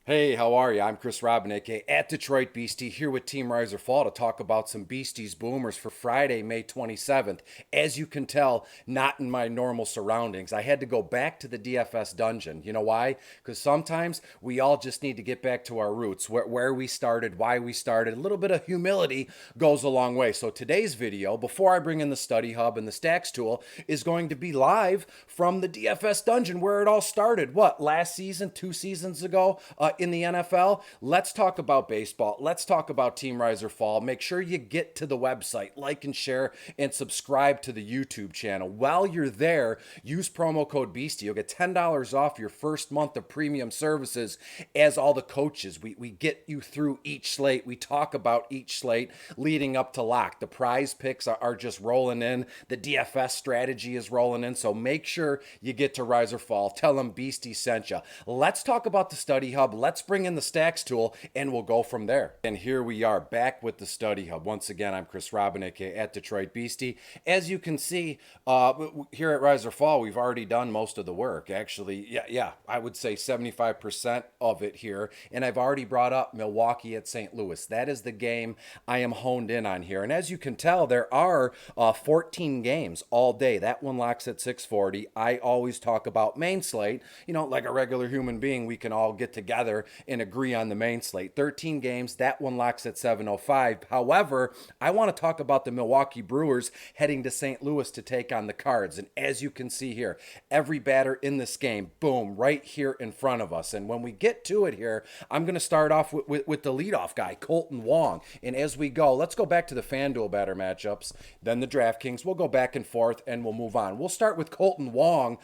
Hey, how are you? I'm Chris Robin, aka at Detroit Beastie, here with Team Rise or Fall to talk about some Beasties Boomers for Friday, May 27th. As you can tell, not in my normal surroundings. I had to go back to the DFS dungeon. You know why? Because sometimes we all just need to get back to our roots, where we started, why we started. A little bit of humility goes a long way. So today's video, before I bring in the Study Hub and the Stacks tool, is going to be live from the DFS dungeon where it all started. What, last season, 2 seasons ago? In the NFL. Let's talk about baseball. Let's talk about Team Rise or Fall. Make sure you get to the website, like and share, and subscribe to the YouTube channel. While you're there, use promo code Beastie. You'll get $10 off your first month of premium services. As all the coaches, we get you through each slate. We talk about each slate leading up to lock. The prize picks are just rolling in. The DFS strategy is rolling in. So make sure you get to Rise or Fall. Tell them Beastie sent you. Let's talk about the Study Hub. Let's bring in the Stacks tool and we'll go from there. And here we are back with the Study Hub. Once again, I'm Chris Robin, aka at Detroit Beastie. As you can see, here at Rise or Fall, we've already done most of the work. Actually, yeah, I would say 75% of it here. And I've already brought up Milwaukee at St. Louis. That is the game I am honed in on here. And as you can tell, there are 14 games all day. That one locks at 640. I always talk about main slate. You know, like a regular human being, we can all get together and agree on the main slate. 13 games, that one locks at 705. However, I want to talk about the Milwaukee Brewers heading to St. Louis to take on the Cards. And as you can see here, every batter in this game, boom, right here in front of us. And when we get to it here, I'm going to start off with the leadoff guy, Colton Wong. And as we go, let's go back to the FanDuel batter matchups, then the DraftKings. We'll go back and forth and we'll move on. We'll start with Colton Wong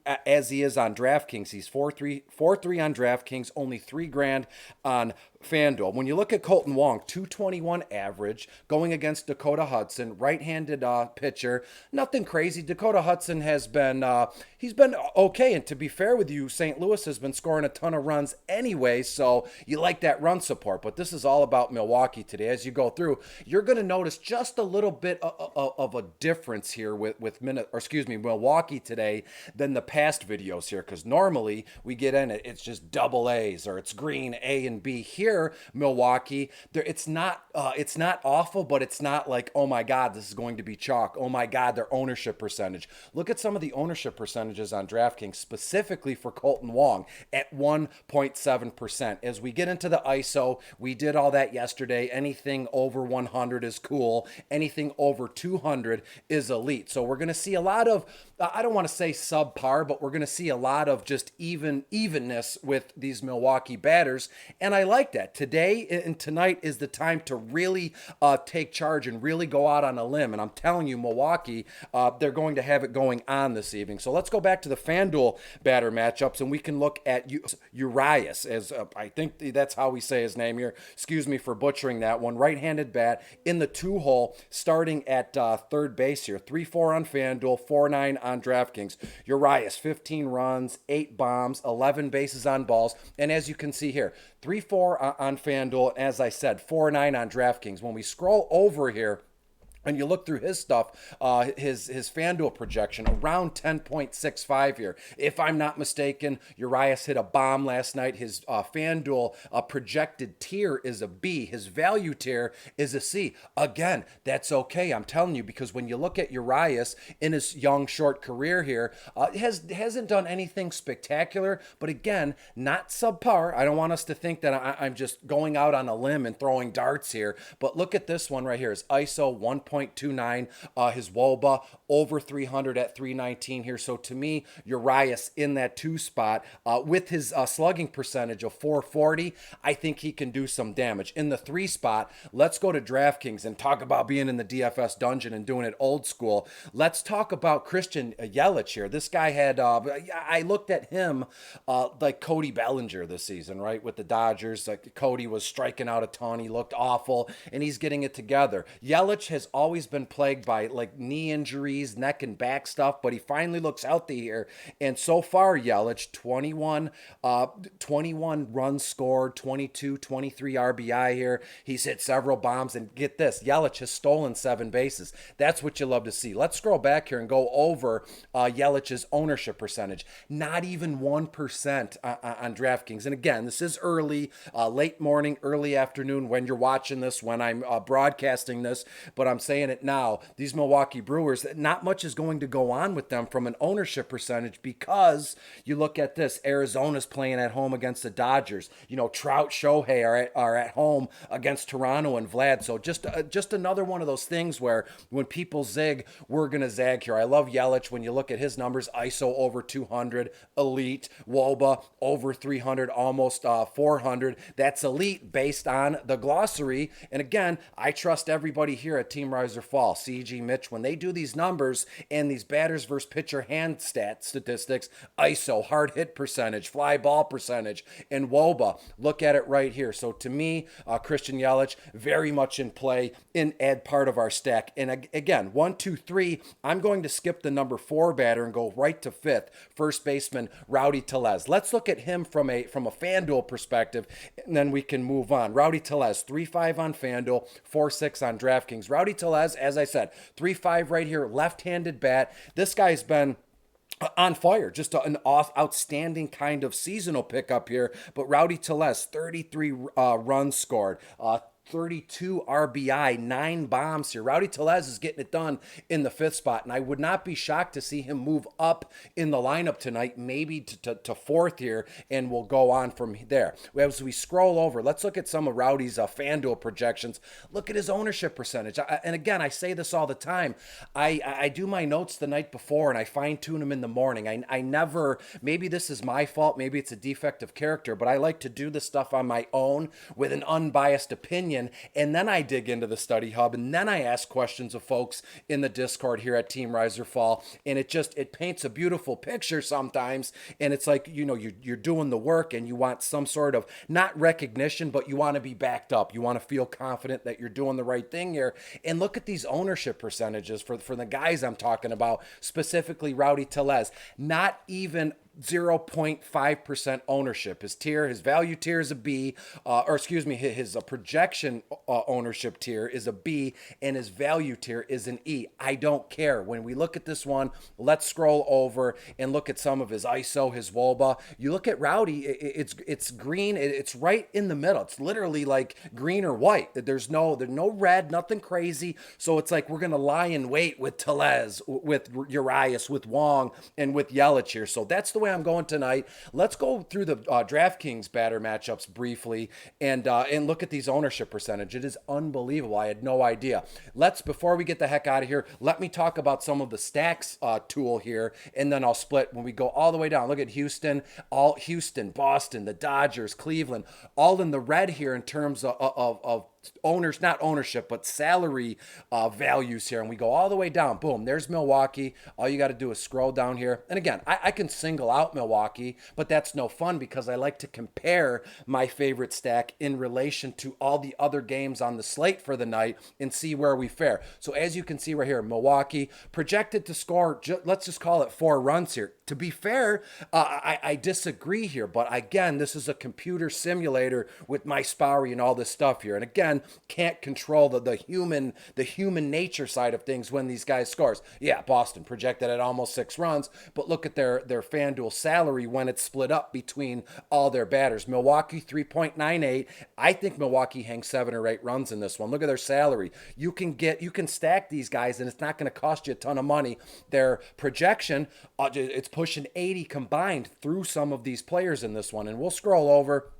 as he is on DraftKings. He's 4-3 on DraftKings, only $3,000 on FanDuel. When you look at Colton Wong, 221 average, going against Dakota Hudson, right-handed pitcher. Nothing crazy. Dakota Hudson has been, he's been okay. And to be fair with you, St. Louis has been scoring a ton of runs anyway, so you like that run support. But this is all about Milwaukee today. As you go through, you're going to notice just a little bit of a difference here with Milwaukee today than the past videos here, because normally we get in it, it's just double A's or it's green A and B. Here, Milwaukee, it's not awful, but it's not like, oh my God, this is going to be chalk. Oh my God, their ownership percentage. Look at some of the ownership percentages on DraftKings, specifically for Colton Wong at 1.7%. As we get into the ISO, we did all that yesterday. Anything over 100 is cool. Anything over 200 is elite. So we're going to see a lot of, I don't want to say subpar, but we're going to see a lot of just evenness with these Milwaukee batters. And I like that. Today and tonight is the time to really take charge and really go out on a limb. And I'm telling you, Milwaukee, they're going to have it going on this evening. So let's go back to the FanDuel batter matchups, and we can look at Urias, as I think that's how we say his name here. Excuse me for butchering that one. Right-handed bat in the 2-hole, starting at third base here. 3-4 on FanDuel, 4-9 on DraftKings. Urias, 15 runs, 8 bombs, 11 bases on balls. And as you can see here, 3-4 on FanDuel, and as I said, 4-9 on DraftKings. When we scroll over here, and you look through his stuff, his FanDuel projection, around 10.65 here. If I'm not mistaken, Urias hit a bomb last night. His FanDuel projected tier is a B. His value tier is a C. Again, that's okay, I'm telling you, because when you look at Urias in his young, short career here, hasn't done anything spectacular, but again, not subpar. I don't want us to think that I'm just going out on a limb and throwing darts here, but look at this one right here. His ISO 1.29, his WOBA over 300 at 319 here. So to me, Urias in that 2 spot with his slugging percentage of 440, I think he can do some damage. In the 3 spot, let's go to DraftKings and talk about being in the DFS dungeon and doing it old school. Let's talk about Christian Yelich here. This guy had, I looked at him like Cody Bellinger this season, right? With the Dodgers, like Cody was striking out a ton. He looked awful and he's getting it together. Yelich has always been plagued by like knee injuries, neck and back stuff, but he finally looks healthy here. And so far, Yelich, 21 runs scored, 22, 23 RBI here. He's hit several bombs, and get this, Yelich has stolen 7 bases. That's what you love to see. Let's scroll back here and go over Yelich's ownership percentage. Not even 1% on DraftKings. And again, this is early, late morning, early afternoon when you're watching this, when I'm broadcasting this, but I'm saying it now. These Milwaukee Brewers, not much is going to go on with them from an ownership percentage, because you look at this, Arizona's playing at home against the Dodgers. You know, Trout, Shohei are at home against Toronto and Vlad. So just another one of those things where when people zig, we're going to zag here. I love Yelich. When you look at his numbers, ISO over 200, elite. Woba over 300, almost 400. That's elite based on the glossary. And again, I trust everybody here at Team Rise or Fall, CG, Mitch, when they do these numbers and these batters versus pitcher hand statistics, ISO, hard hit percentage, fly ball percentage, and Woba. Look at it right here. So to me, Christian Yelich, very much in play and add part of our stack. And again, 1, 2, 3, I'm going to skip the number 4 batter and go right to 5th, first baseman Rowdy Teles. Let's look at him from a FanDuel perspective, and then we can move on. Rowdy Teles, 3.5 on FanDuel, 4.6 on DraftKings. Rowdy Teles, as I said, 3.5 right here, left-handed bat. This guy's been on fire, just an outstanding kind of seasonal pickup here. But Rowdy Teles, 33 runs scored, 32 RBI, 9 bombs here. Rowdy Teles is getting it done in the 5th spot, and I would not be shocked to see him move up in the lineup tonight, maybe to 4th here, and we'll go on from there. As we scroll over, let's look at some of Rowdy's FanDuel projections. Look at his ownership percentage. And again, I say this all the time. I do my notes the night before, and I fine-tune them in the morning. I never, maybe this is my fault, maybe it's a defect of character, but I like to do this stuff on my own with an unbiased opinion. And then I dig into the study hub, and then I ask questions of folks in the Discord here at Team Rise or Fall, and it paints a beautiful picture sometimes. And it's like, you know, you're doing the work, and you want some sort of, not recognition, but you want to be backed up. You want to feel confident that you're doing the right thing here. And look at these ownership percentages for the guys I'm talking about, specifically Rowdy Teles. Not even 0.5% ownership. His value tier is a B, his projection ownership tier is a B, and his value tier is an E. I don't care. When we look at this one, let's scroll over and look at some of his ISO, his Woba. You look at Rowdy, it's green. It's right in the middle. It's literally like green or white. There's no red, nothing crazy. So it's like we're gonna lie in wait with Teles, with Urias, with Wong, and with Yelich here. So that's the way I'm going tonight. Let's go through the DraftKings batter matchups briefly and look at these ownership percentage. It is unbelievable. I had no idea. Before we get the heck out of here, let me talk about some of the stacks tool here, and then I'll split when we go all the way down. Look at Houston, Boston, the Dodgers, Cleveland, all in the red here in terms of owners, not ownership, but salary values here. And we go all the way down. Boom, there's Milwaukee. All you got to do is scroll down here. And again, I can single out Milwaukee, but that's no fun because I like to compare my favorite stack in relation to all the other games on the slate for the night and see where we fare. So as you can see right here, Milwaukee projected to score, let's just call it 4 runs here. To be fair, I disagree here, but again, this is a computer simulator with my Spari and all this stuff here. And again, can't control the human nature side of things when these guys scores. Yeah, Boston projected at almost 6 runs, but look at their FanDuel salary when it's split up between all their batters. Milwaukee 3.98. I think Milwaukee hangs 7 or 8 runs in this one. Look at their salary. You can stack these guys, and it's not going to cost you a ton of money. Their projection, it's pushing 80 combined through some of these players in this one, and we'll scroll over.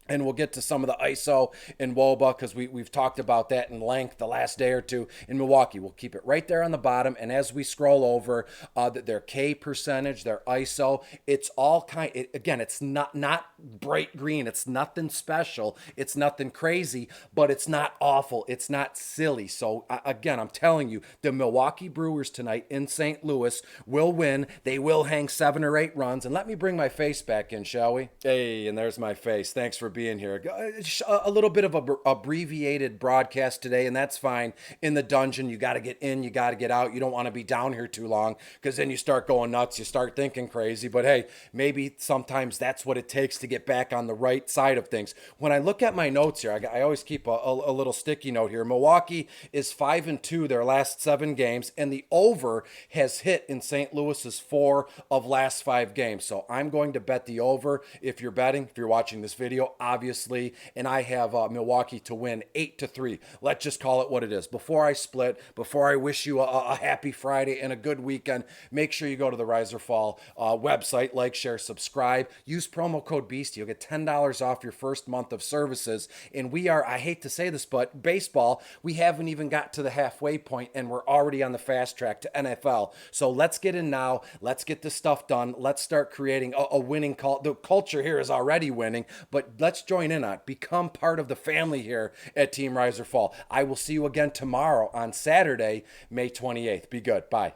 And we'll get to some of the ISO in Woba because we've talked about that in length the last day or two in Milwaukee. We'll keep it right there on the bottom. And as we scroll over, their K percentage, their ISO, it's all again, it's not bright green. It's nothing special. It's nothing crazy, but it's not awful. It's not silly. So again, I'm telling you, the Milwaukee Brewers tonight in St. Louis will win. They will hang 7 or 8 runs. And let me bring my face back in, shall we? Hey, and there's my face. Thanks for being here. A little bit of a abbreviated broadcast today, and that's fine. In the dungeon, you got to get in, you got to get out. You don't want to be down here too long because then you start going nuts, you start thinking crazy. But hey, maybe sometimes that's what it takes to get back on the right side of things. When I look at my notes here, I always keep a little sticky note here. Milwaukee is 5-2 their last 7 games, and the over has hit in St. Louis's 4 of last 5 games. So I'm going to bet the over if you're betting, if you're watching this video, obviously, and I have Milwaukee to win 8-3. Let's just call it what it is. Before I split, before I wish you a happy Friday and a good weekend, make sure you go to the Rise or Fall website, like, share, subscribe. Use promo code Beastie. You'll get $10 off your first month of services. And we are, I hate to say this, but baseball, we haven't even got to the halfway point, and we're already on the fast track to NFL. So let's get in now. Let's get this stuff done. Let's start creating a winning culture. The culture here is already winning, but let's join in on it. Become part of the family here at Team Rise or Fall. I will see you again tomorrow on Saturday, May 28th. Be good. Bye.